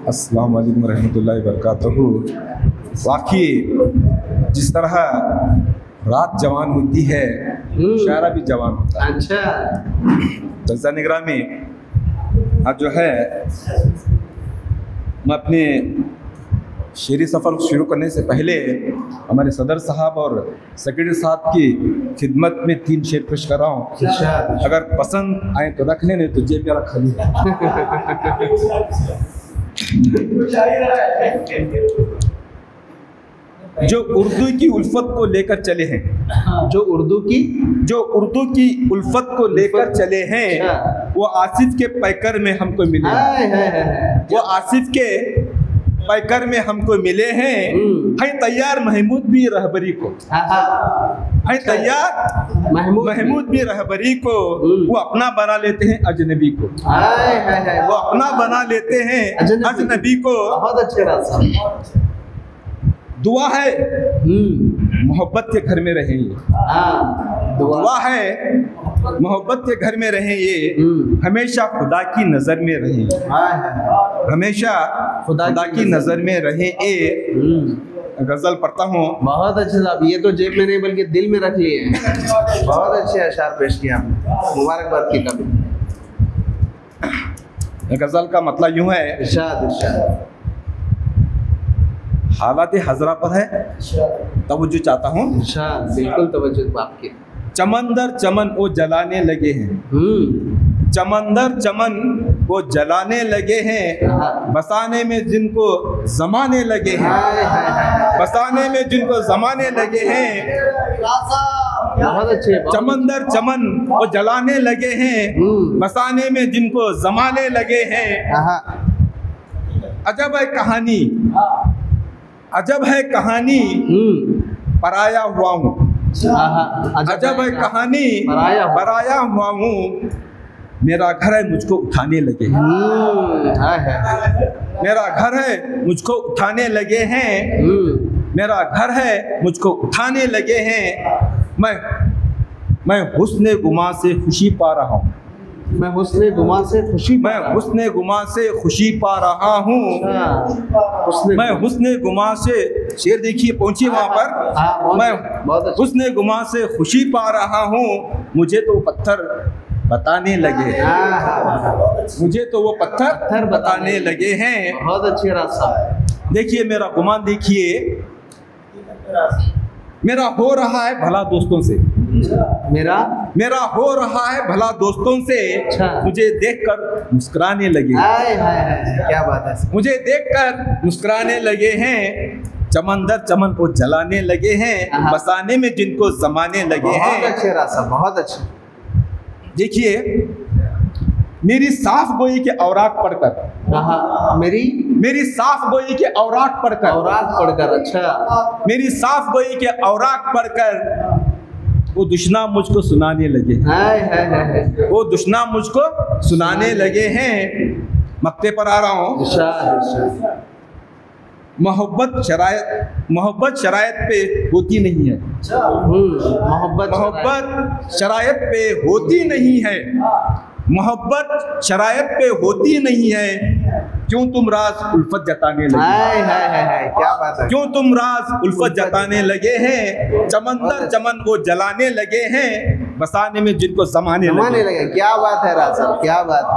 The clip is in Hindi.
अस्सलाम वालेकुम रहमतुल्लाहि वबरकातुहू। वाकई जिस तरह रात जवान होती है, शायरा भी जवान होता है। अच्छा, तो ज़ानिगरा में आज जो है मैं अपने शेरी सफ़र शुरू करने से पहले हमारे सदर साहब और सेक्रेटरी साहब की खिदमत में 3 शेर पेश कर रहा हूँ। अगर पसंद आए तो रख लेने, तो जेब मेरा खाली है। जो उर्दू की उल्फत को लेकर चले हैं, जो उर्दू की उल्फत को लेकर चले हैं, वो आसिफ के पैकर में हमको मिले हैं। वो आसिफ के पैकर में हमको मिले हैं। है तैयार महमूद भी रहबरी को, है तैयार महमूद भी रहबरी को। वो अपना बना लेते हैं अजनबी को, वो अपना बना लेते हैं अजनबी को। बहुत अच्छे रास्ता। दुआ है मोहब्बत के घर में रहें ये, दुआ है मोहब्बत के घर में रहें ये, हमेशा खुदा की नज़र में रहें, हमेशा खुदा की नज़र में रहें ये। गज़ल पढ़ता हूँ। बहुत अच्छे साहब, ये तो जेब में नहीं बल्कि दिल में रख लिए हैं। बहुत अच्छे अशार पेश किया आपने, मुबारकबाद की कभी। गज़ल का मतलब यूँ है, इरशाद इरशाद। हालात हजरा पर है, तवज्जो चाहता हूँ। बिल्कुल तवज्जो आपकी। चमन दर चमन वो जलाने लगे हैं, चमन दर चमन वो जलाने लगे हैं। बसाने में जिनको जमाने लगे हैं, बसाने में जिनको जमाने लगे हैं। बहुत अच्छे। चमन दर चमन वो जलाने लगे हैं, बसाने में जिनको जमाने लगे हैं। अजब है कहानी, अजब है कहानी पराया हुआ हूँ, अजब है कहानी पराया हुआ हूँ। मेरा घर है मुझको उठाने लगे हैं, मेरा घर है मुझको उठाने लगे हैं, मेरा घर है मुझको उठाने लगे हैं। मैं हुस्ने गुमा से खुशी पा रहा हूँ, मैं हुस्ने गुमा से खुशी, मैं हुस्ने गुमा से खुशी पा रहा हूँ। मैं हुस्ने गुमा से, शेर देखिए पहुंचिए वहाँ पर। मैं हुस्ने गुमा से खुशी पा रहा हूँ। मुझे तो पत्थर बताने लगे, मुझे तो वो पत्थर बताने लगे हैं। बहुत अच्छे रास्ता। देखिए मेरा गुमान, देखिए मेरा हो रहा है भला दोस्तों से, मेरा हो रहा है भला दोस्तों से। मुझे देखकर मुस्कुराने लगे, क्या बात है। मुझे देखकर मुस्कुराने लगे हैं। चमन दर चमन को जलाने लगे हैं, बसाने में जिनको जमाने लगे हैं। बहुत अच्छे रास्ता, बहुत अच्छे। देखिए मेरी साफ गोई के औराक पढ़कर, मेरी साफ गोई के औराक पढ़कर, अच्छा, मेरी साफ गोई के औराक पढ़कर वो दुश्मन मुझको सुनाने लगे, वो दुश्मन मुझको सुनाने लगे हैं। मक्ते पर आ रहा हूँ। मोहब्बत शरायत पे होती नहीं है, मोहब्बत शरायत पे होती नहीं है, मोहब्बत शरायत पे होती नहीं है। क्यों तुम राज उल्फत जताने लगे, क्या बात है। क्यों तुम राज उल्फत जताने लगे हैं। चमन दर चमन वो जलाने लगे हैं, बसाने में जिनको जमाने लगे। क्या बात है राज, क्या बात है।